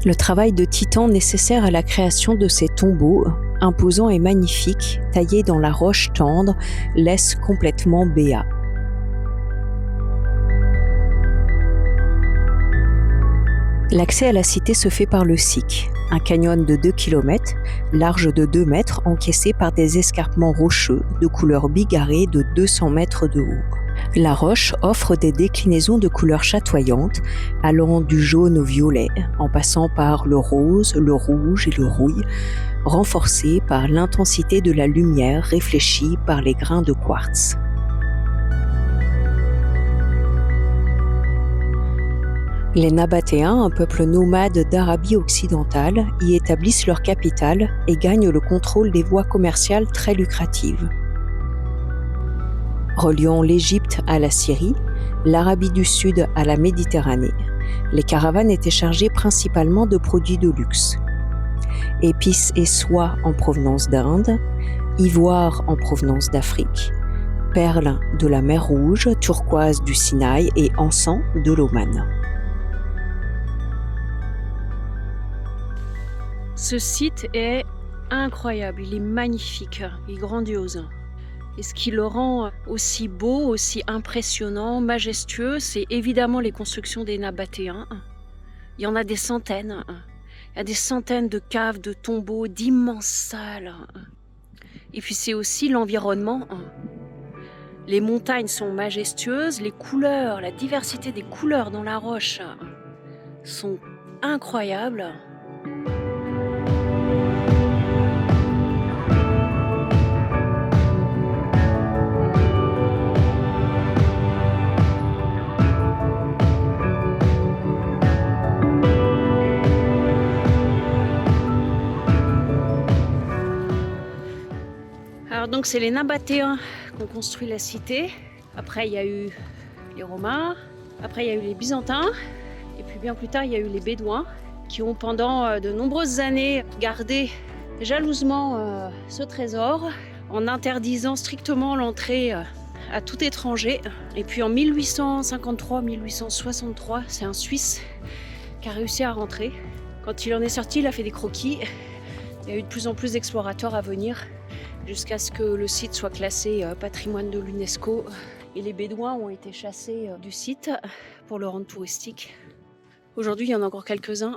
Le travail de titan nécessaire à la création de ces tombeaux, imposants et magnifiques, taillés dans la roche tendre, laisse complètement béat. L'accès à la cité se fait par le Siq, un canyon de 2 km, large de 2 mètres, encaissé par des escarpements rocheux de couleur bigarrée de 200 mètres de haut. La roche offre des déclinaisons de couleurs chatoyantes, allant du jaune au violet, en passant par le rose, le rouge et le rouille, renforcées par l'intensité de la lumière réfléchie par les grains de quartz. Les Nabatéens, un peuple nomade d'Arabie occidentale, y établissent leur capitale et gagnent le contrôle des voies commerciales très lucratives. Reliant l'Égypte à la Syrie, l'Arabie du Sud à la Méditerranée, les caravanes étaient chargées principalement de produits de luxe. Épices et soie en provenance d'Inde, ivoire en provenance d'Afrique, perles de la mer Rouge, turquoise du Sinaï et encens de l'Oman. Ce site est incroyable, il est magnifique, il est grandiose. Et ce qui le rend aussi beau, aussi impressionnant, majestueux, c'est évidemment les constructions des Nabatéens. Il y en a des centaines. Il y a des centaines de caves, de tombeaux, d'immenses salles. Et puis c'est aussi l'environnement. Les montagnes sont majestueuses, les couleurs, la diversité des couleurs dans la roche sont incroyables. Alors donc c'est les Nabatéens qui ont construit la cité. Après il y a eu les Romains, après il y a eu les Byzantins, et puis bien plus tard il y a eu les Bédouins qui ont pendant de nombreuses années gardé jalousement ce trésor en interdisant strictement l'entrée à tout étranger. Et puis en 1853-1863, c'est un Suisse qui a réussi à rentrer. Quand il en est sorti, il a fait des croquis. Il y a eu de plus en plus d'explorateurs à venir jusqu'à ce que le site soit classé patrimoine de l'UNESCO. Et les Bédouins ont été chassés du site pour le rendre touristique. Aujourd'hui, il y en a encore quelques-uns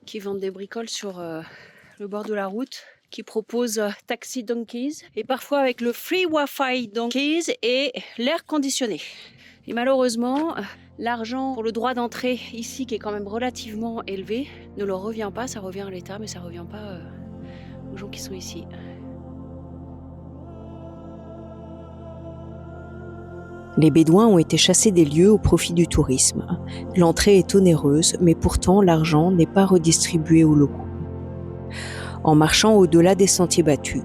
qui vendent des bricoles sur le bord de la route, qui proposent taxi donkeys et parfois avec le free Wi-Fi donkeys et l'air conditionné. Et malheureusement, l'argent pour le droit d'entrée ici, qui est quand même relativement élevé, ne leur revient pas. Ça revient à l'État, mais ça ne revient pas aux gens qui sont ici. Les Bédouins ont été chassés des lieux au profit du tourisme. L'entrée est onéreuse, mais pourtant l'argent n'est pas redistribué aux locaux. En marchant au-delà des sentiers battus,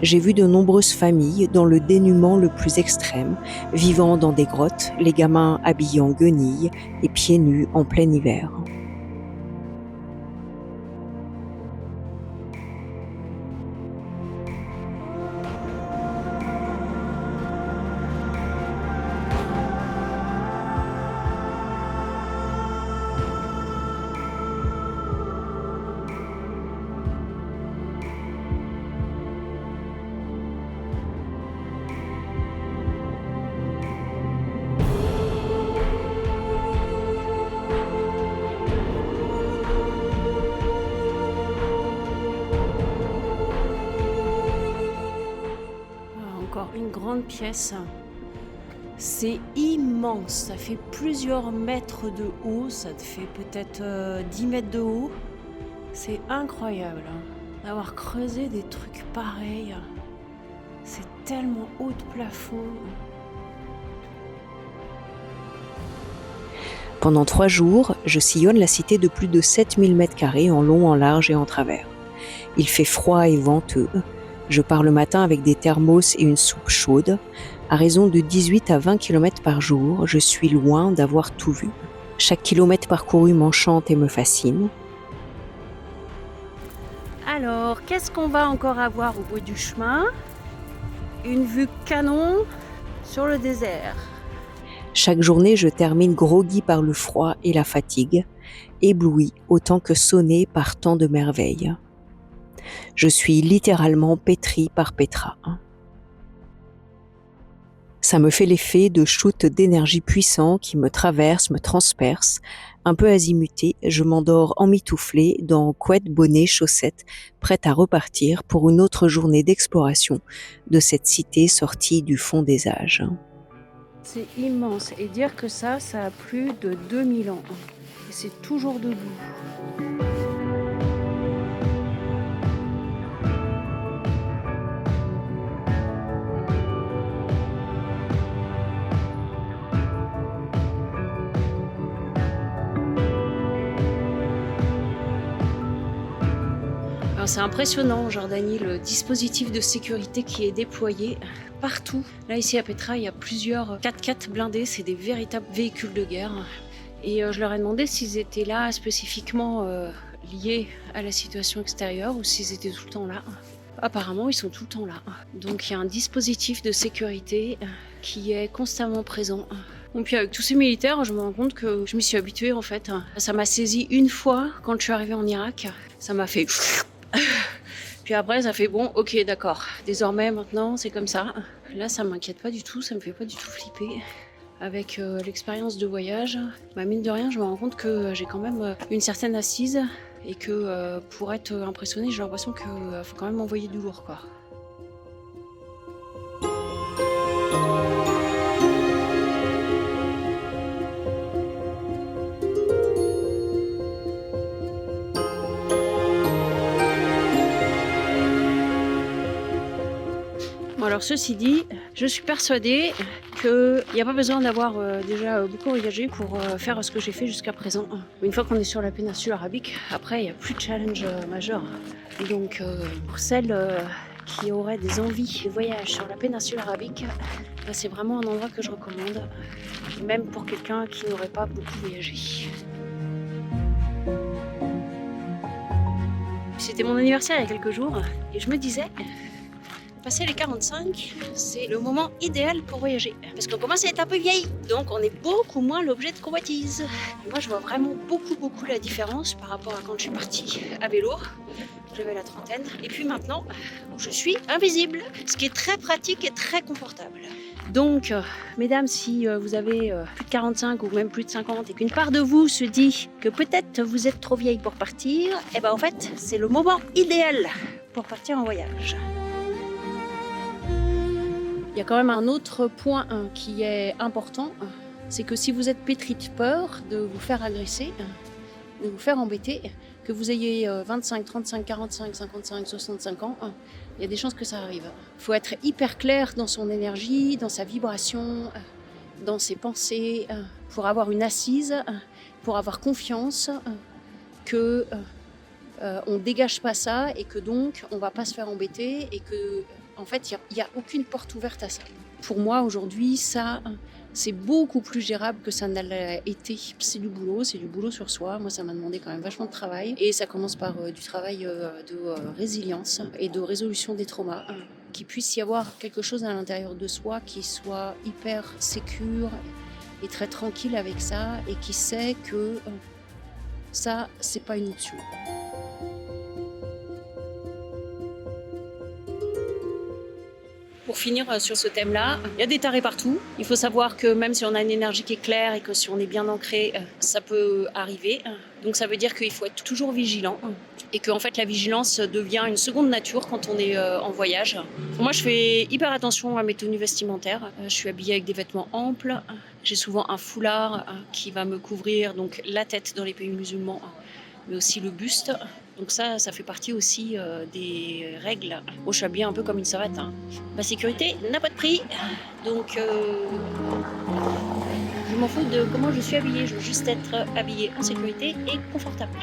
j'ai vu de nombreuses familles dans le dénuement le plus extrême, vivant dans des grottes, les gamins habillés en guenilles et pieds nus en plein hiver. Une grande pièce. C'est immense, ça fait plusieurs mètres de haut, ça fait peut-être 10 mètres de haut. C'est incroyable d'avoir creusé des trucs pareils. C'est tellement haut de plafond. Pendant 3 jours, je sillonne la cité de plus de 7000 m² en long, en large et en travers. Il fait froid et venteux. Je pars le matin avec des thermos et une soupe chaude. À raison de 18 à 20 km par jour, je suis loin d'avoir tout vu. Chaque kilomètre parcouru m'enchante et me fascine. Alors, qu'est-ce qu'on va encore avoir au bout du chemin ? Une vue canon sur le désert. Chaque journée, je termine groggy par le froid et la fatigue, ébloui autant que sonné par tant de merveilles. Je suis littéralement pétrie par Petra. Ça me fait l'effet de shoots d'énergie puissants qui me traversent, me transpercent. Un peu azimuté, je m'endors emmitouflée dans couette, bonnet, chaussettes, prête à repartir pour une autre journée d'exploration de cette cité sortie du fond des âges. C'est immense. Et dire que ça a plus de 2000 ans. Et c'est toujours debout. Alors c'est impressionnant en Jordanie, le dispositif de sécurité qui est déployé partout. Là ici à Petra, il y a plusieurs 4x4 blindés, c'est des véritables véhicules de guerre. Et je leur ai demandé s'ils étaient là spécifiquement liés à la situation extérieure ou s'ils étaient tout le temps là. Apparemment, ils sont tout le temps là. Donc il y a un dispositif de sécurité qui est constamment présent. Bon, puis avec tous ces militaires, je me rends compte que je m'y suis habituée en fait. Ça m'a saisi une fois quand je suis arrivée en Irak. Ça m'a fait... Puis après, ça fait bon, ok, d'accord. Désormais, maintenant, c'est comme ça. Là, ça m'inquiète pas du tout, ça me fait pas du tout flipper. Avec l'expérience de voyage, mine de rien, je me rends compte que j'ai quand même une certaine assise et que pour être impressionnée, j'ai l'impression qu'il faut quand même envoyer du lourd, quoi. Alors ceci dit, je suis persuadée qu'il n'y a pas besoin d'avoir déjà beaucoup voyagé pour faire ce que j'ai fait jusqu'à présent. Une fois qu'on est sur la péninsule arabique, après il n'y a plus de challenge majeur. Donc pour celles qui auraient des envies de voyage sur la péninsule arabique, c'est vraiment un endroit que je recommande, même pour quelqu'un qui n'aurait pas beaucoup voyagé. C'était mon anniversaire il y a quelques jours et je me disais... Passer les 45, c'est le moment idéal pour voyager. Parce qu'on commence à être un peu vieille, donc on est beaucoup moins l'objet de convoitise. Et moi, je vois vraiment beaucoup la différence par rapport à quand je suis partie à vélo. J'avais la trentaine. Et puis maintenant, je suis invisible. Ce qui est très pratique et très confortable. Donc, mesdames, si vous avez plus de 45 ou même plus de 50 et qu'une part de vous se dit que peut-être vous êtes trop vieille pour partir, et ben en fait, c'est le moment idéal pour partir en voyage. Il y a quand même un autre point qui est important, c'est que si vous êtes pétri de peur de vous faire agresser, de vous faire embêter, que vous ayez 25, 35, 45, 55, 65 ans, il y a des chances que ça arrive. Il faut être hyper clair dans son énergie, dans sa vibration, dans ses pensées, pour avoir une assise, pour avoir confiance que on ne dégage pas ça et que donc on ne va pas se faire embêter et que en fait, il n'y a aucune porte ouverte à ça. Pour moi, aujourd'hui, ça, c'est beaucoup plus gérable que ça ne l'a été. C'est du boulot sur soi. Moi, ça m'a demandé quand même vachement de travail. Et ça commence par du travail de résilience et de résolution des traumas. Qu'il puisse y avoir quelque chose à l'intérieur de soi qui soit hyper sécure et très tranquille avec ça et qui sait que ça, c'est pas une option. Pour finir sur ce thème-là, il y a des tarés partout. Il faut savoir que même si on a une énergie qui est claire et que si on est bien ancré, ça peut arriver. Donc ça veut dire qu'il faut être toujours vigilant et que en fait la vigilance devient une seconde nature quand on est en voyage. Moi je fais hyper attention à mes tenues vestimentaires. Je suis habillée avec des vêtements amples. J'ai souvent un foulard qui va me couvrir donc la tête dans les pays musulmans, mais aussi le buste. Donc ça fait partie aussi des règles. Moi, je suis habillée un peu comme une savate. Ma sécurité n'a pas de prix. Donc, je m'en fous de comment je suis habillée. Je veux juste être habillée en sécurité et confortable.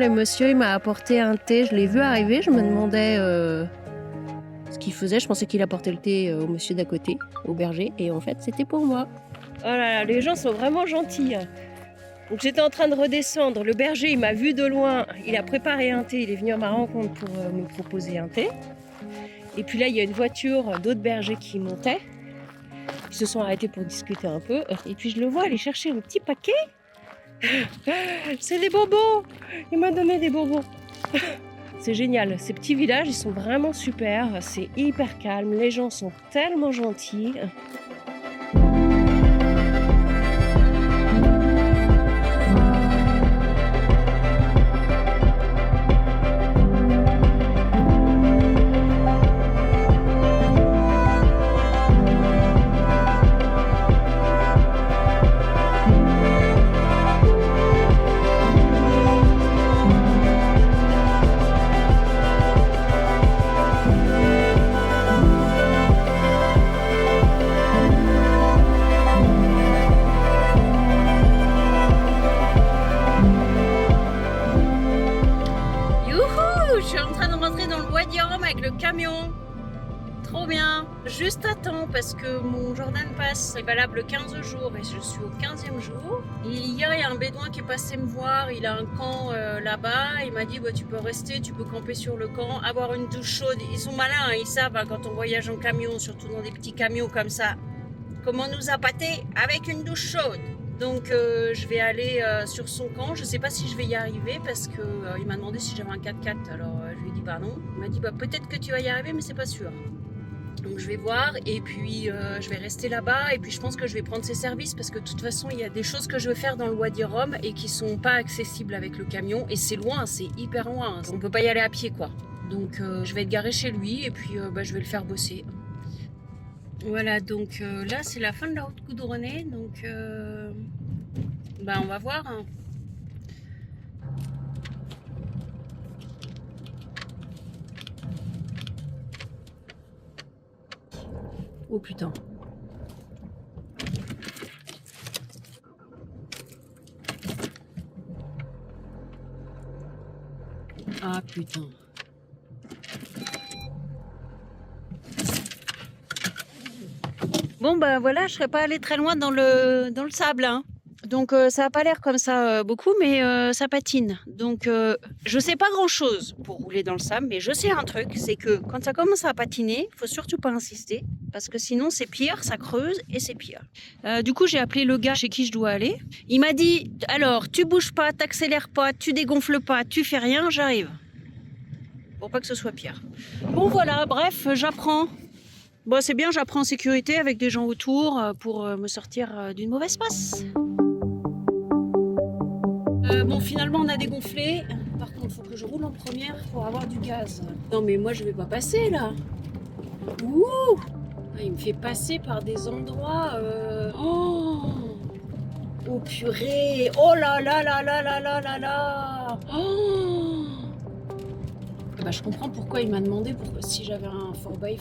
le monsieur il m'a apporté un thé. Je l'ai vu arriver, je me demandais ce qu'il faisait. Je pensais qu'il apportait le thé au monsieur d'à côté, au berger. Et en fait, c'était pour moi. Oh là là, les gens sont vraiment gentils. Donc j'étais en train de redescendre. Le berger, il m'a vu de loin. Il a préparé un thé. Il est venu à ma rencontre pour me proposer un thé. Et puis là, il y a une voiture d'autres bergers qui montaient. Ils se sont arrêtés pour discuter un peu. Et puis je le vois aller chercher un petit paquet. C'est des bonbons. Il m'a donné des bonbons. C'est génial. Ces petits villages, ils sont vraiment super. C'est hyper calme. Les gens sont tellement gentils. Juste à temps parce que mon Jordan Pass est valable 15 jours et je suis au 15e jour. Et hier, il y a un bédouin qui est passé me voir, il a un camp là-bas. Il m'a dit bah, tu peux rester, tu peux camper sur le camp, avoir une douche chaude. Ils sont malins, hein, ils savent hein, quand on voyage en camion, surtout dans des petits camions comme ça, comment nous appâter avec une douche chaude. Donc je vais aller sur son camp. Je ne sais pas si je vais y arriver parce qu'il m'a demandé si j'avais un 4x4. Alors je lui ai dit bah non. Il m'a dit bah peut-être que tu vas y arriver mais c'est pas sûr. Donc je vais voir et puis je vais rester là-bas et puis je pense que je vais prendre ses services parce que de toute façon il y a des choses que je veux faire dans le Wadi Rum et qui sont pas accessibles avec le camion et c'est loin, c'est hyper loin, on peut pas y aller à pied quoi. Donc je vais être garée chez lui et puis je vais le faire bosser. Voilà donc là c'est la fin de la route goudronnée donc on va voir. Hein. Oh putain. Ah putain. Bon bah voilà, je serais pas allée très loin dans le sable. Hein. Donc ça a pas l'air comme ça beaucoup, mais ça patine. Donc je sais pas grand chose pour rouler dans le sable, mais je sais un truc, c'est que quand ça commence à patiner, faut surtout pas insister, parce que sinon c'est pire, ça creuse et c'est pire. Du coup j'ai appelé le gars chez qui je dois aller. Il m'a dit alors tu bouges pas, t'accélères pas, tu dégonfles pas, tu fais rien, j'arrive. Pour pas que ce soit pire. Bon voilà, bref, j'apprends. Bon c'est bien, j'apprends en sécurité avec des gens autour pour me sortir d'une mauvaise passe. Bon, finalement, on a dégonflé. Par contre, il faut que je roule en première pour avoir du gaz. Non, mais moi, je vais pas passer, là. Ouh il me fait passer par des endroits... Oh, purée. Oh là là là là là là là là. Oh je comprends pourquoi il m'a demandé si j'avais un 4x4.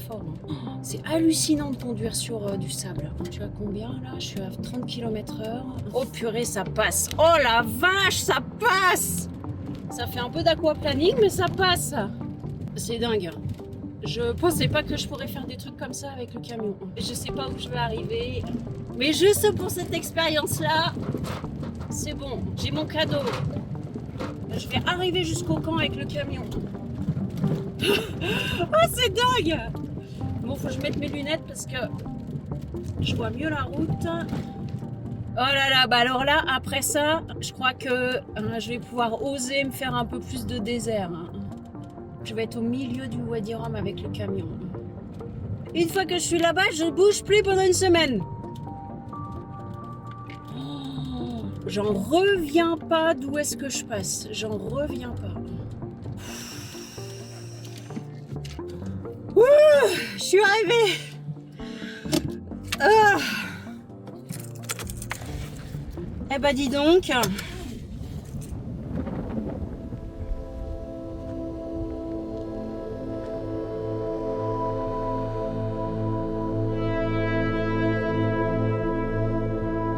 Hein. C'est hallucinant de conduire sur du sable. Tu as combien là? Je suis à 30 km/h. Oh purée, ça passe. Oh la vache, ça passe. Ça fait un peu d'aquaplaning, mais ça passe. C'est dingue. Je pensais pas que je pourrais faire des trucs comme ça avec le camion. Je sais pas où je vais arriver. Mais juste pour cette expérience-là, c'est bon. J'ai mon cadeau. Je vais arriver jusqu'au camp avec le camion. Oh c'est dingue. Bon faut que je mette mes lunettes parce que je vois mieux la route. Oh là là, bah alors là après ça je crois que je vais pouvoir oser me faire un peu plus de désert. Je vais être au milieu du Wadi Rum avec le camion. Une fois que je suis là-bas, je bouge plus pendant une semaine. Oh, j'en reviens pas d'où est-ce que je passe. J'en reviens pas. Ouh, je suis arrivée. Eh ben dis donc.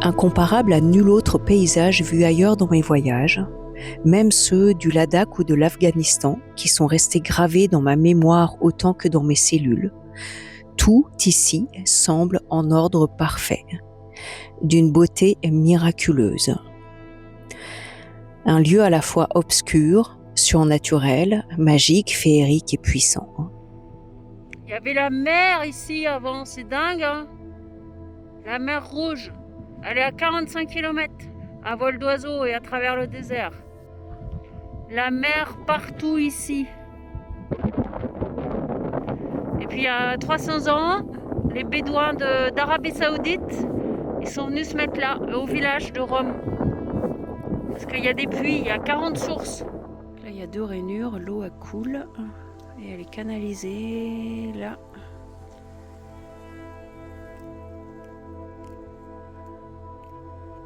Incomparable à nul autre paysage vu ailleurs dans mes voyages, même ceux du Ladakh ou de l'Afghanistan, qui sont restés gravés dans ma mémoire autant que dans mes cellules. Tout ici semble en ordre parfait, d'une beauté miraculeuse. Un lieu à la fois obscur, surnaturel, magique, féerique et puissant. Il y avait la mer ici avant, c'est dingue, hein? La mer Rouge, elle est à 45 km, à vol d'oiseau et à travers le désert. La mer partout ici. Et puis il y a 300 ans, les Bédouins d'Arabie Saoudite, ils sont venus se mettre là, au village de Rome. Parce qu'il y a des puits, il y a 40 sources. Là, il y a 2 rainures, l'eau elle coule et elle est canalisée là.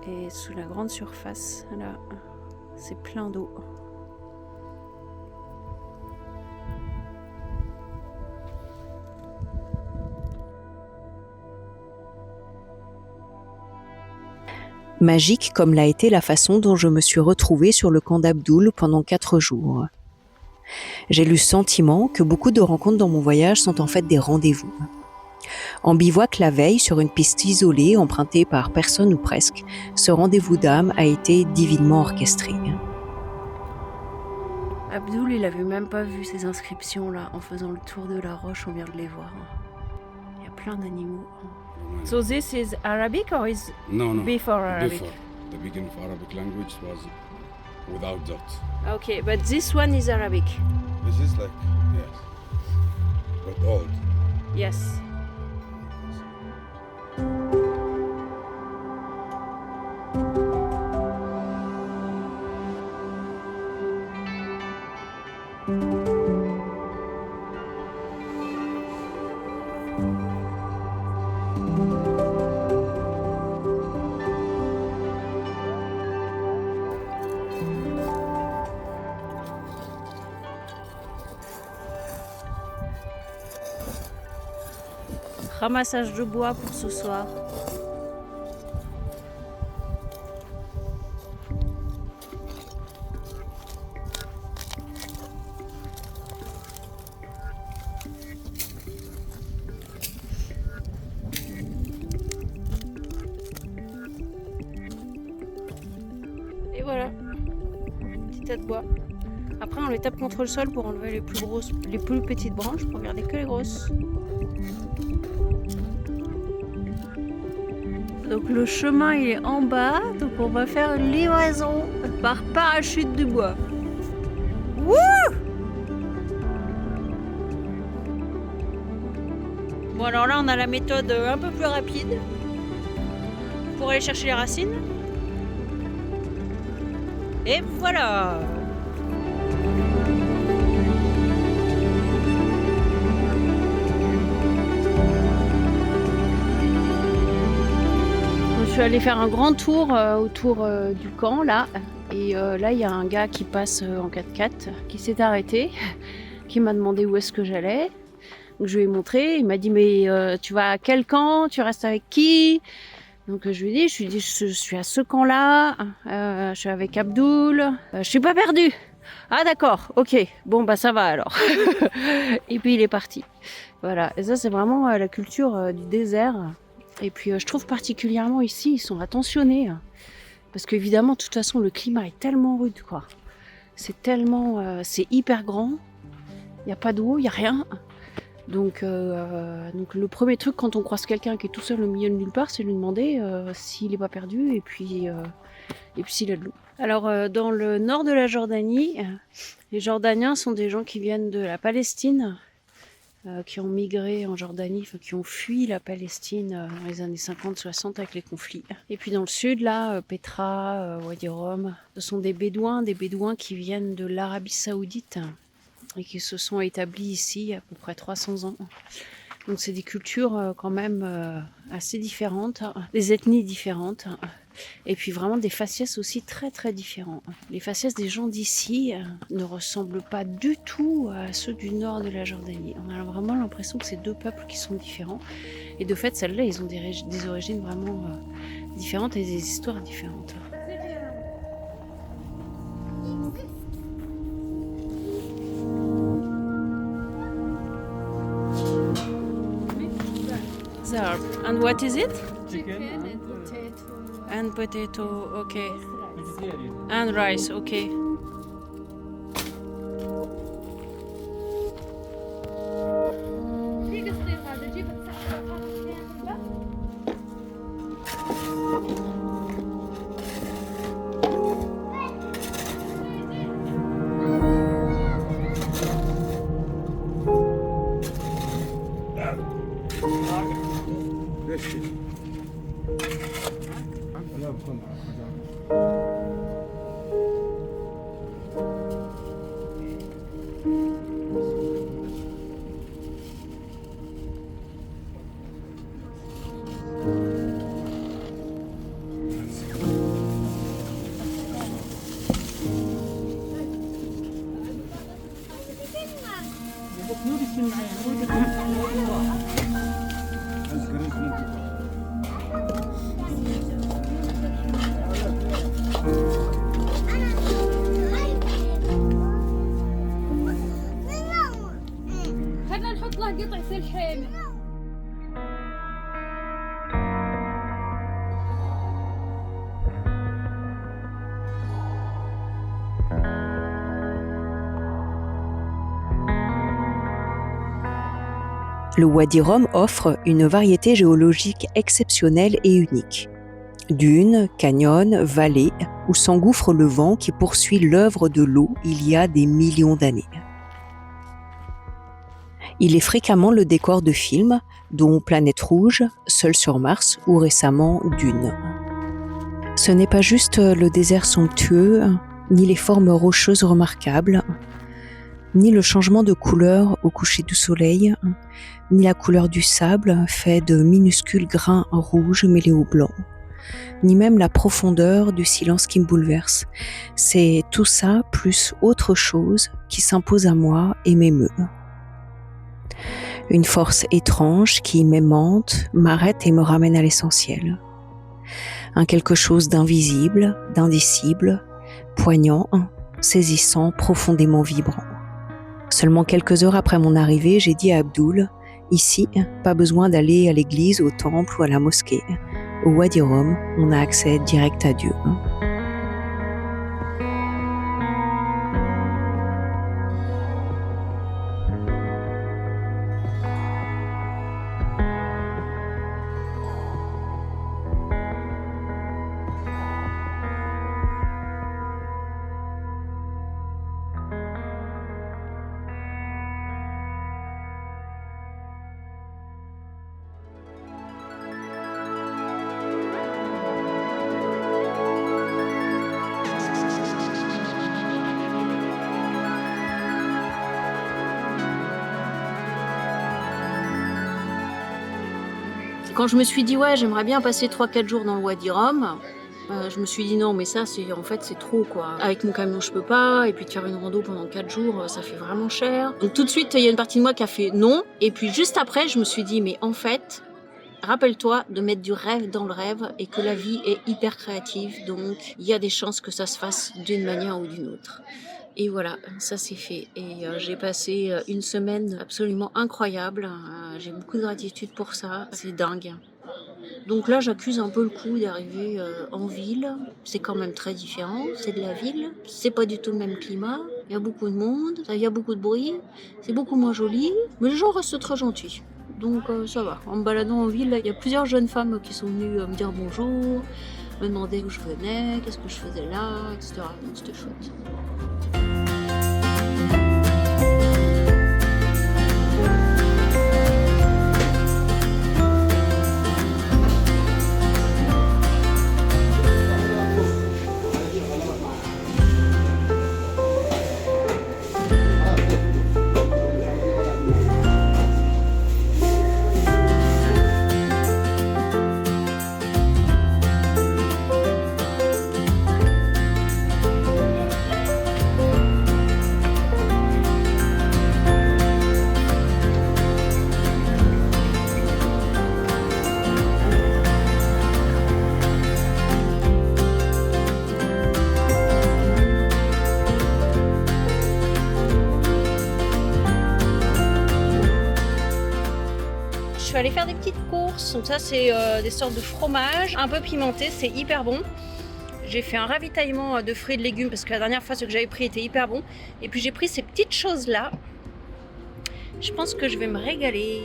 Et sous la grande surface, là, c'est plein d'eau. Magique comme l'a été la façon dont je me suis retrouvée sur le camp d'Abdoul pendant 4 jours. J'ai le sentiment que beaucoup de rencontres dans mon voyage sont en fait des rendez-vous. En bivouac la veille sur une piste isolée empruntée par personne ou presque, ce rendez-vous d'âme a été divinement orchestré. Abdoul, il avait même pas vu ces inscriptions là. En faisant le tour de la roche, on vient de les voir. Il y a plein d'animaux. So this is Arabic or is No, before Arabic? before. The beginning of Arabic language was without dot. Okay, but this one is Arabic. This is like, yes, but old. Yes. Ramassage de bois pour ce soir. Et voilà, petit tas de bois. Après on les tape contre le sol pour enlever les plus petites branches pour garder que les grosses. Donc le chemin il est en bas, donc on va faire une livraison par parachute de bois. Wouh! Bon alors là on a la méthode un peu plus rapide pour aller chercher les racines. Et voilà! Je suis allée faire un grand tour autour du camp là, et là il y a un gars qui passe en 4x4 qui s'est arrêté, qui m'a demandé où est-ce que j'allais. Donc je lui ai montré, il m'a dit mais tu vas à quel camp, tu restes avec qui? Donc je lui ai dit je suis à ce camp là, je suis avec Abdoul, je suis pas perdue. Ah d'accord, ok, bon bah ça va alors. Et puis il est parti. Voilà, et ça c'est vraiment la culture du désert. Et puis je trouve particulièrement ici, ils sont attentionnés. Parce qu'évidemment, de toute façon, le climat est tellement rude, quoi. C'est tellement... c'est hyper grand. Il n'y a pas d'eau, il n'y a rien. Donc le premier truc quand on croise quelqu'un qui est tout seul au milieu de nulle part, c'est lui demander s'il n'est pas perdu et puis s'il a de l'eau. Alors dans le nord de la Jordanie, les Jordaniens sont des gens qui viennent de la Palestine, qui ont migré en Jordanie, enfin, qui ont fui la Palestine dans les années 50-60 avec les conflits. Et puis dans le sud, là, Petra, Wadi Rum, ce sont des Bédouins qui viennent de l'Arabie Saoudite et qui se sont établis ici il y a à peu près 300 ans. Donc c'est des cultures quand même assez différentes, des ethnies différentes. Et puis vraiment des faciès aussi très très différents. Les faciès des gens d'ici ne ressemblent pas du tout à ceux du nord de la Jordanie. On a vraiment l'impression que c'est deux peuples qui sont différents. Et de fait, celles-là, ils ont des origines vraiment différentes et des histoires différentes. served. And what is it? Chicken and potato. And potato, okay. Vegetarian. And rice, okay. في قصدير هذا جيب السحر خلنا نحط له قطع في الحامل. Le Wadi Rum offre une variété géologique exceptionnelle et unique. Dunes, canyons, vallées, où s'engouffre le vent qui poursuit l'œuvre de l'eau il y a des millions d'années. Il est fréquemment le décor de films, dont Planète Rouge, Seul sur Mars ou récemment Dune. Ce n'est pas juste le désert somptueux, ni les formes rocheuses remarquables, ni le changement de couleur au coucher du soleil, ni la couleur du sable fait de minuscules grains rouges mêlés au blanc, ni même la profondeur du silence qui me bouleverse. C'est tout ça plus autre chose qui s'impose à moi et m'émeut. Une force étrange qui m'aimante, m'arrête et me ramène à l'essentiel. Un quelque chose d'invisible, d'indicible, poignant, saisissant, profondément vibrant. Seulement quelques heures après mon arrivée, j'ai dit à Abdul, ici, pas besoin d'aller à l'église, au temple ou à la mosquée. Au Wadi Rum, on a accès direct à Dieu. Quand je me suis dit ouais j'aimerais bien passer 3-4 jours dans le Wadi Rum, je me suis dit non mais ça c'est trop quoi. Avec mon camion je peux pas, et puis de faire une rando pendant 4 jours ça fait vraiment cher. Donc tout de suite il y a une partie de moi qui a fait non, et puis juste après je me suis dit mais en fait rappelle-toi de mettre du rêve dans le rêve et que la vie est hyper créative, donc il y a des chances que ça se fasse d'une manière ou d'une autre. Et voilà, ça c'est fait. Et j'ai passé une semaine absolument incroyable. J'ai beaucoup de gratitude pour ça. C'est dingue. Donc là, j'accuse un peu le coup d'arriver en ville. C'est quand même très différent. C'est de la ville. C'est pas du tout le même climat. Il y a beaucoup de monde. Il y a beaucoup de bruit. C'est beaucoup moins joli. Mais les gens restent très gentils. Donc ça va. En me baladant en ville, il y a plusieurs jeunes femmes qui sont venues me dire bonjour, me demander où je venais, qu'est-ce que je faisais là, etc. Donc c'était chouette. Je suis allée faire des petites courses. Wurst. Donc ça, c'est des sortes de fromages un peu pimentés. C'est hyper bon. J'ai fait un ravitaillement de fruits et de légumes parce que la dernière fois, ce que j'avais pris était hyper bon. Et puis j'ai pris ces petites choses-là. Je pense que je vais me régaler.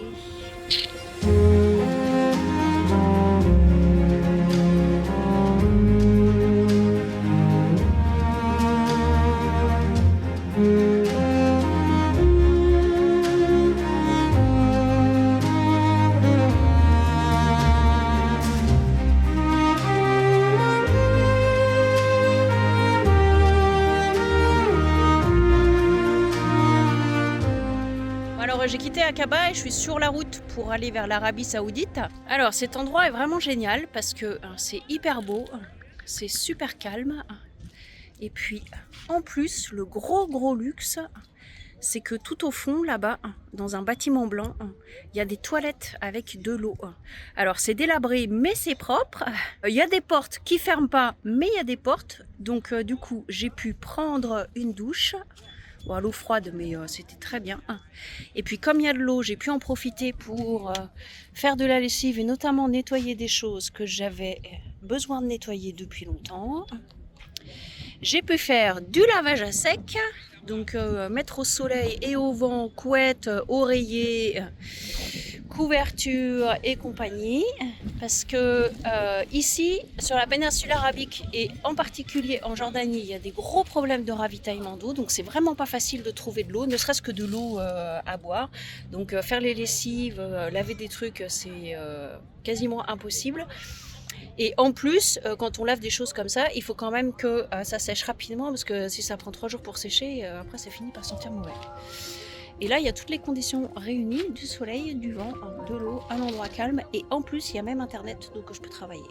Alors j'ai quitté Aqaba et je suis sur la route pour aller vers l'Arabie Saoudite. Alors cet endroit est vraiment génial parce que c'est hyper beau, c'est super calme. Et puis en plus le gros luxe, c'est que tout au fond là-bas, dans un bâtiment blanc, il y a des toilettes avec de l'eau. Alors c'est délabré mais c'est propre. Il y a des portes qui ferment pas mais il y a des portes. Donc du coup j'ai pu prendre une douche. Bon, à l'eau froide, mais c'était très bien. Et puis comme il y a de l'eau, j'ai pu en profiter pour faire de la lessive et notamment nettoyer des choses que j'avais besoin de nettoyer depuis longtemps. J'ai pu faire du lavage à sec, donc mettre au soleil et au vent, couette, oreiller, couverture et compagnie, parce que ici, sur la péninsule arabique et en particulier en Jordanie, il y a des gros problèmes de ravitaillement d'eau, donc c'est vraiment pas facile de trouver de l'eau, ne serait-ce que de l'eau à boire. Donc faire les lessives, laver des trucs, c'est quasiment impossible. Et en plus, quand on lave des choses comme ça, il faut quand même que ça sèche rapidement, parce que si ça prend 3 jours pour sécher, après ça finit par sentir mauvais. Et là, il y a toutes les conditions réunies, du soleil, du vent, de l'eau, un endroit calme. Et en plus, il y a même Internet, donc je peux travailler.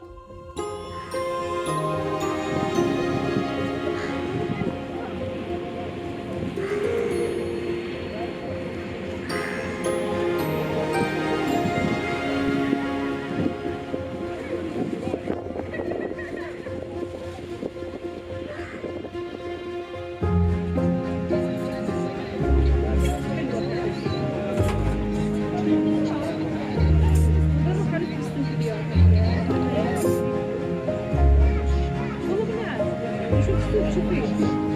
شوفي